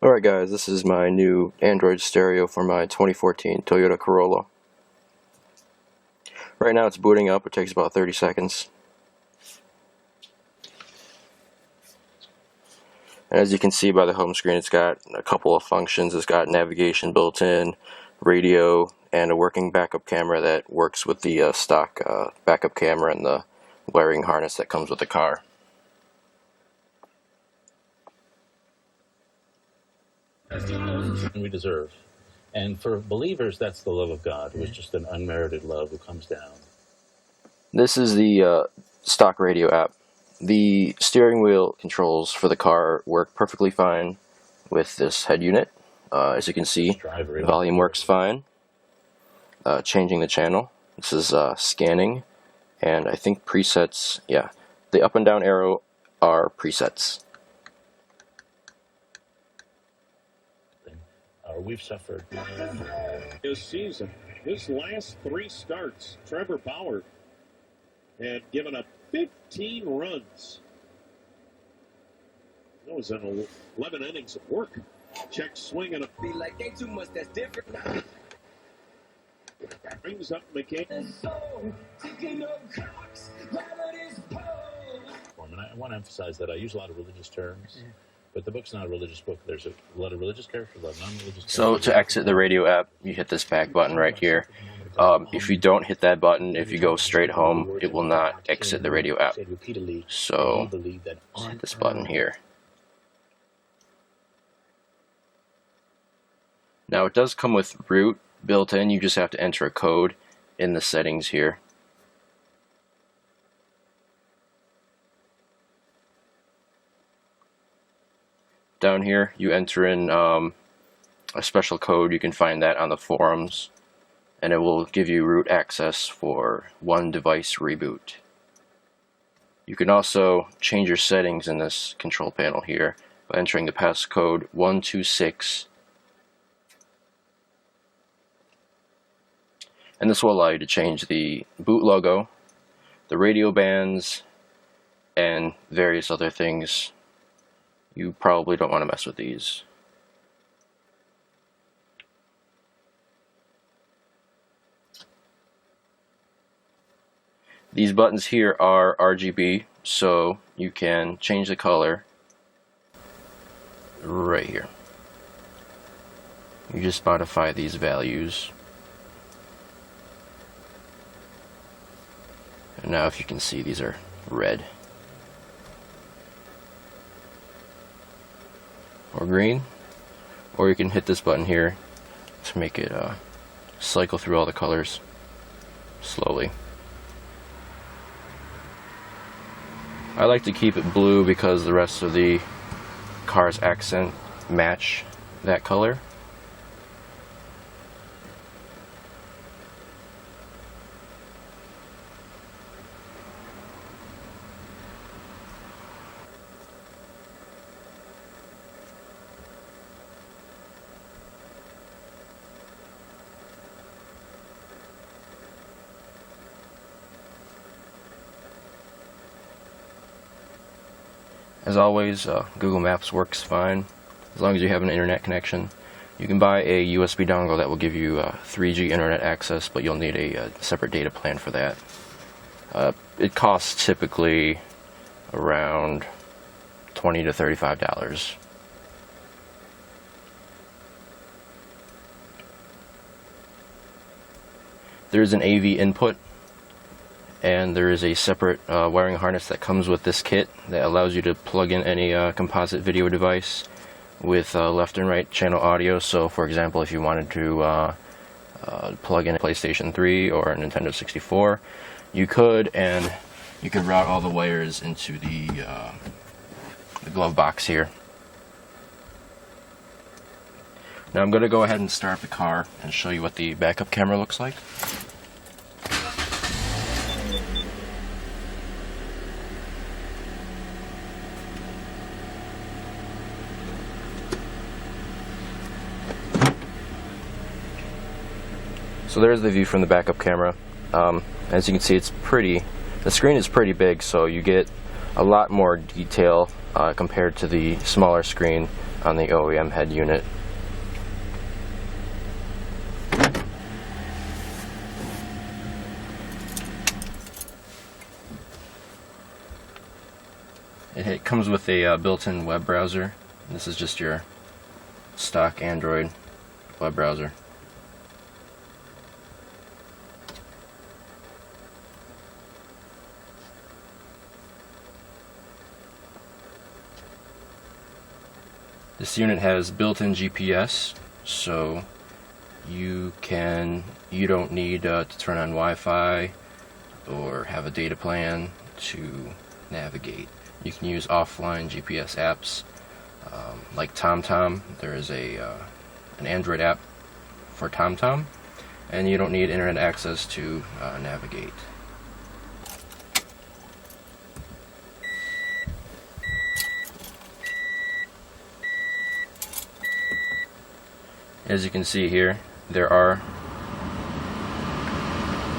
Alright guys, this is my new Android stereo for my 2014 Toyota Corolla. Right now it's booting up, it takes about 30 seconds. And as you can see by the home screen, it's got a couple of functions. It's got navigation built in, radio, and a working backup camera that works with the stock backup camera and the wiring harness that comes with the car. We deserve. And for believers, that's the love of God. It was just an unmerited love who comes down. This is the stock radio app. The steering wheel controls for the car work perfectly fine with this head unit. As you can see, the volume works fine. Changing the channel. This is scanning. And I think presets, yeah. The up and down arrow are presets. We've suffered. This season, his last 3 starts, Trevor Bauer had given up 15 runs. That was in 11 innings of work. Check swing and a be like they too much. That's different now. Brings up McCain. And I want to emphasize that I use a lot of religious terms. But the book's not a religious book. There's a lot of religious characters, a lot of non-religious characters. So to exit the radio app, you hit this back button right here. If you don't hit that button, if you go straight home, it will not exit the radio app. So just hit this button here. Now it does come with root built in. You just have to enter a code in the settings here. Down here, you enter in a special code. You can find that on the forums, and it will give you root access for one device reboot. You can also change your settings in this control panel here by entering the passcode 126, and this will allow you to change the boot logo, the radio bands, and various other things. You probably don't want to mess with these. These buttons here are RGB, so you can change the color right here. You just modify these values. And now if you can see, these are red. Or green, or you can hit this button here to make it cycle through all the colors slowly. I like to keep it blue because the rest of the car's accent match that color. As always, Google Maps works fine as long as you have an internet connection. You can buy a USB dongle that will give you 3G internet access, but you'll need a separate data plan for that. It costs typically around $20 to $35. There's an AV input, and there is a separate wiring harness that comes with this kit that allows you to plug in any composite video device with left and right channel audio. So for example, if you wanted to plug in a PlayStation 3 or a Nintendo 64, you could, and you could route all the wires into the glove box here. Now I'm going to go ahead and start the car and show you what the backup camera looks like. So there's the view from the backup camera. As you can see, the screen is pretty big, so you get a lot more detail compared to the smaller screen on the OEM head unit. It comes with a built-in web browser. This is just your stock Android web browser. This unit has built-in GPS, so you don't need to turn on Wi-Fi or have a data plan to navigate. You can use offline GPS apps like TomTom. There is an Android app for TomTom, and you don't need internet access to navigate. As you can see here, there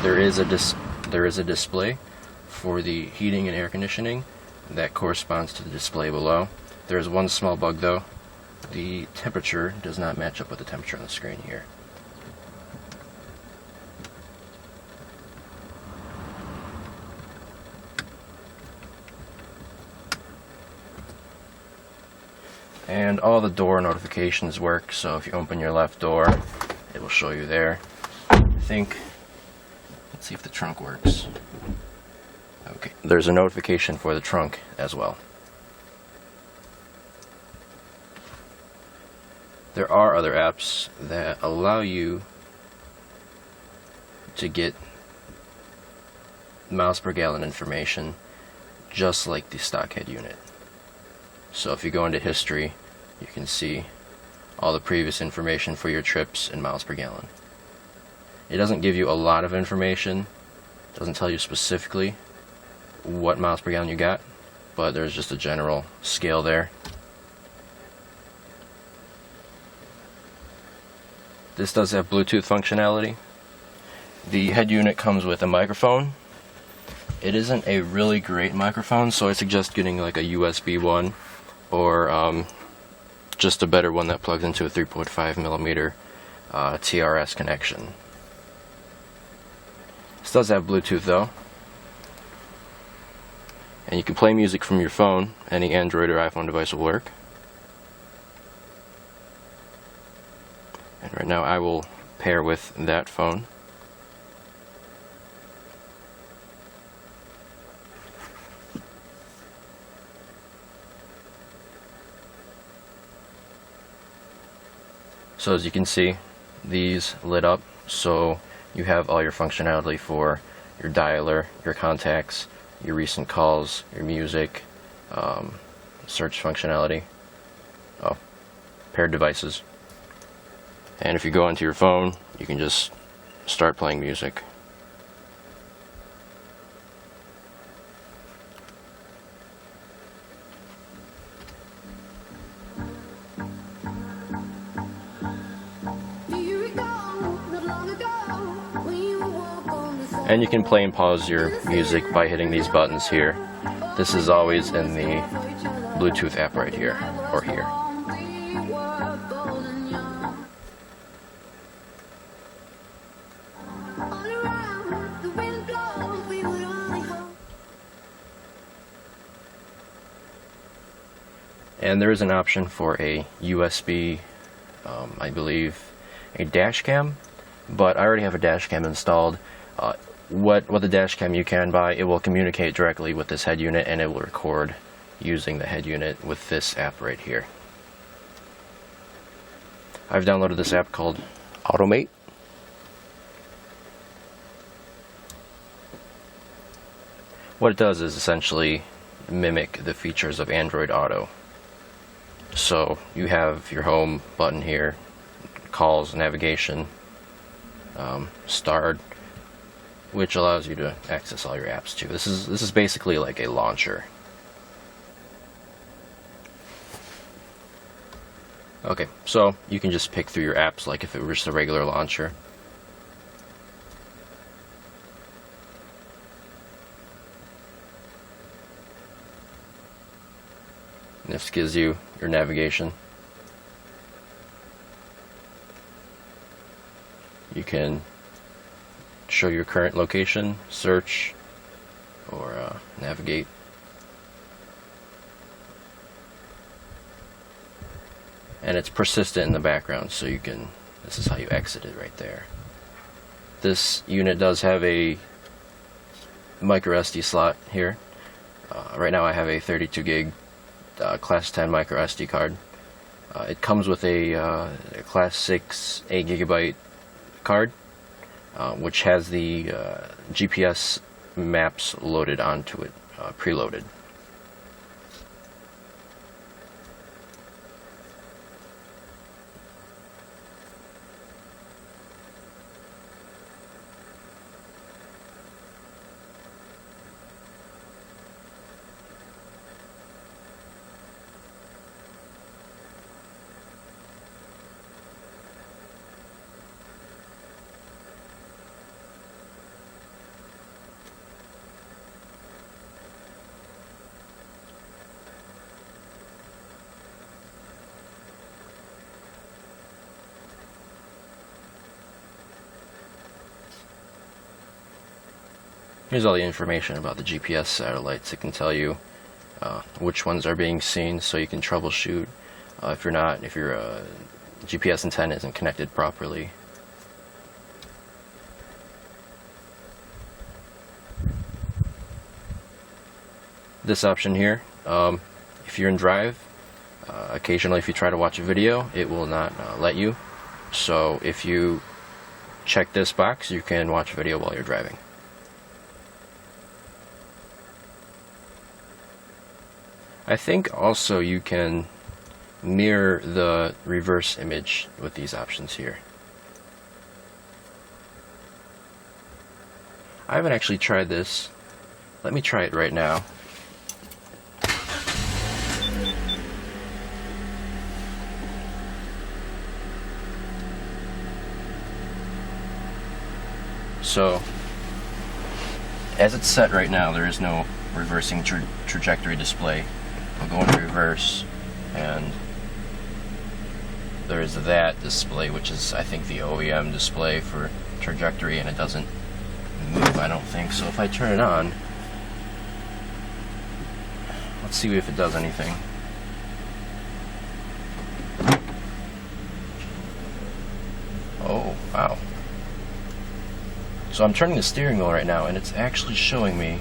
is a display for the heating and air conditioning that corresponds to the display below. There is one small bug though. The temperature does not match up with the temperature on the screen here. And all the door notifications work, so if you open your left door, it will show you there. Let's see if the trunk works. Okay, there's a notification for the trunk as well. There are other apps that allow you to get miles per gallon information just like the stock head unit. So if you go into history, you can see all the previous information for your trips in miles per gallon. It doesn't give you a lot of information, doesn't tell you specifically what miles per gallon you got, but there's just a general scale there. This does have Bluetooth functionality. The head unit comes with a microphone. It isn't a really great microphone, so I suggest getting like a USB one, or just a better one that plugs into a 3.5mm TRS connection. This does have Bluetooth though, and you can play music from your phone. Any Android or iPhone device will work. And right now I will pair with that phone. So as you can see, these lit up, so you have all your functionality for your dialer, your contacts, your recent calls, your music, search functionality, paired devices. And if you go onto your phone, you can just start playing music. And you can play and pause your music by hitting these buttons here. This is always in the Bluetooth app right here, or here. And there is an option for a USB, I believe, a dash cam, but I already have a dash cam installed. What the dash cam you can buy, it will communicate directly with this head unit, and it will record using the head unit with this app right here. I've downloaded this app called Automate. What it does is essentially mimic the features of Android Auto. So you have your home button here, calls, navigation, start, which allows you to access all your apps too. This is basically like a launcher. Okay, so you can just pick through your apps like if it were just a regular launcher. This gives you your navigation. can show your current location, search, or navigate. And it's persistent in the background, so you can, this is how you exit it right there. This unit does have a micro SD slot here. Right now I have a 32 gig class 10 micro SD card. It comes with a class 6 8 gigabyte card, which has the GPS maps loaded onto it, preloaded. Here's all the information about the GPS satellites. It can tell you which ones are being seen, so you can troubleshoot if your GPS antenna isn't connected properly. This option here, if you're in drive, occasionally if you try to watch a video, it will not let you. So if you check this box, you can watch a video while you're driving. I think also you can mirror the reverse image with these options here. I haven't actually tried this. Let me try it right now. So, as it's set right now, there is no reversing trajectory display. I'll go into reverse, and there is that display, which is, I think, the OEM display for trajectory, and it doesn't move, I don't think. So if I turn it on, let's see if it does anything. Oh, wow. So I'm turning the steering wheel right now, and it's actually showing me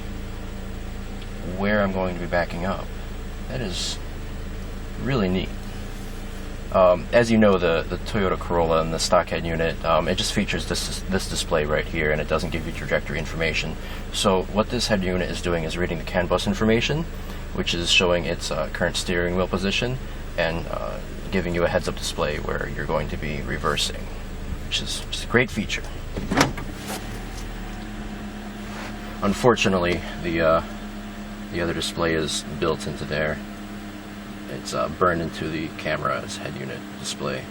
where I'm going to be backing up. That is really neat. As you know, the Toyota Corolla and the stock head unit, it just features this display right here, and it doesn't give you trajectory information. So what this head unit is doing is reading the CAN bus information, which is showing its current steering wheel position, and giving you a heads-up display where you're going to be reversing, which is just a great feature. Unfortunately, the other display is built into there. It's burned into the camera's head unit display.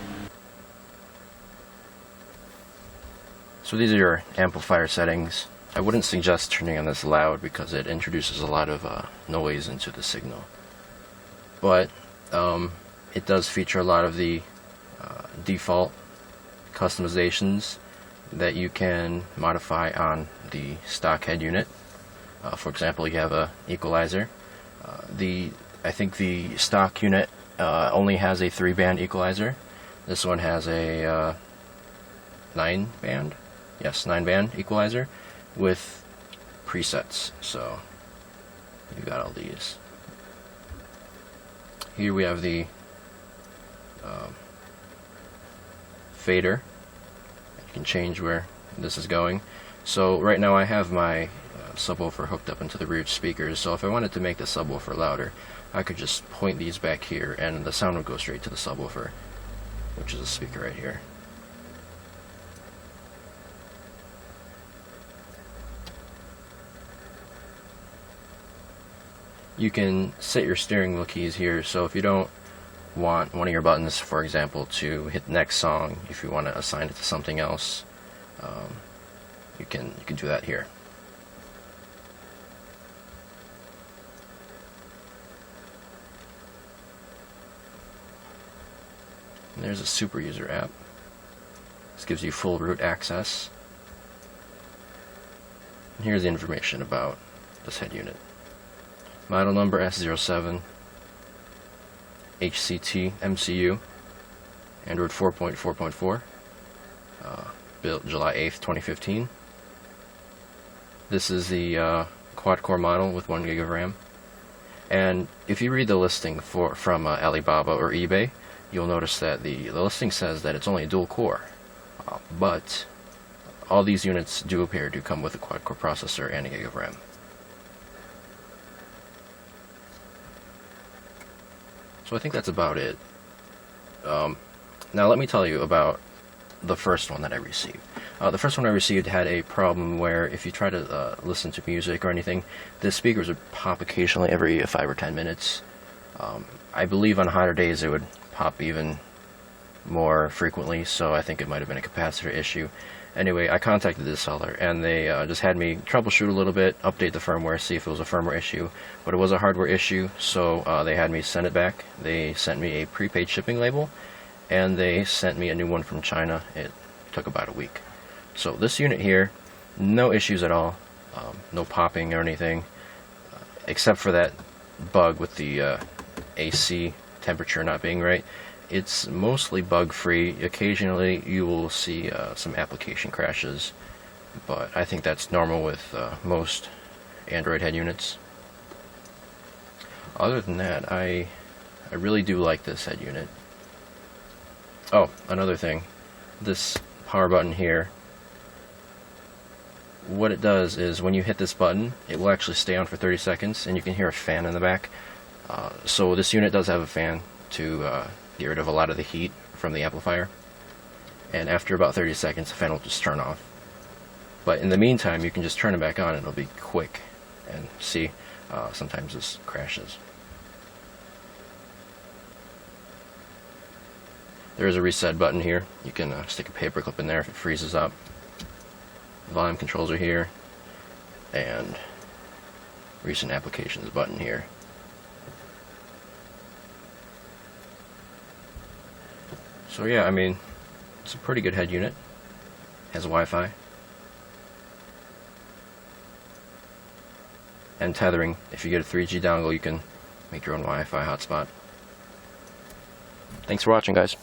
So these are your amplifier settings. I wouldn't suggest turning on this loud because it introduces a lot of noise into the signal. But it does feature a lot of the default customizations that you can modify on the stock head unit. For example, you have a equalizer. I think the stock unit only has a 3-band equalizer. This one has a 9-band, yes, 9-band equalizer with presets. So you've got all these. Here we have the fader. You can change where this is going. So right now I have my subwoofer hooked up into the rear speakers, so if I wanted to make the subwoofer louder, I could just point these back here and the sound would go straight to the subwoofer, which is a speaker right here. You can set your steering wheel keys here, so if you don't want one of your buttons, for example, to hit the next song, if you want to assign it to something else, you can do that here. And there's a super user app. This gives you full root access. And here's the information about this head unit. Model number S07, HCT MCU, Android 4.4.4, built July 8th, 2015. This is the quad-core model with 1 gig of RAM. And if you read the listing from Alibaba or eBay, you'll notice that the listing says that it's only a dual core. But all these units do appear to come with a quad-core processor and a gig of RAM. So I think that's about it. Now let me tell you about the first one that I received. The first one I received had a problem where if you try to listen to music or anything, the speakers would pop occasionally every 5 or 10 minutes. I believe on hotter days it would pop even more frequently, so I think it might have been a capacitor issue. Anyway, I contacted the seller, and they just had me troubleshoot a little bit, update the firmware, see if it was a firmware issue. But it was a hardware issue, so they had me send it back. They sent me a prepaid shipping label, and they sent me a new one from China. It took about a week. So this unit here, no issues at all, no popping or anything, except for that bug with the AC temperature not being right. It's mostly bug-free. Occasionally you will see some application crashes, but I think that's normal with most Android head units. Other than that, I really do like this head unit. Oh, another thing, this power button here, what it does is when you hit this button, it will actually stay on for 30 seconds, and you can hear a fan in the back. So this unit does have a fan to get rid of a lot of the heat from the amplifier, and after about 30 seconds the fan will just turn off. But in the meantime you can just turn it back on and it'll be quick. And see, sometimes this crashes. There is a reset button here. You can stick a paper clip in there if it freezes up. Volume controls are here, and recent applications button here. So yeah, I mean, it's a pretty good head unit. Has Wi-Fi. And tethering. If you get a 3G dongle, you can make your own Wi-Fi hotspot. Thanks for watching, guys.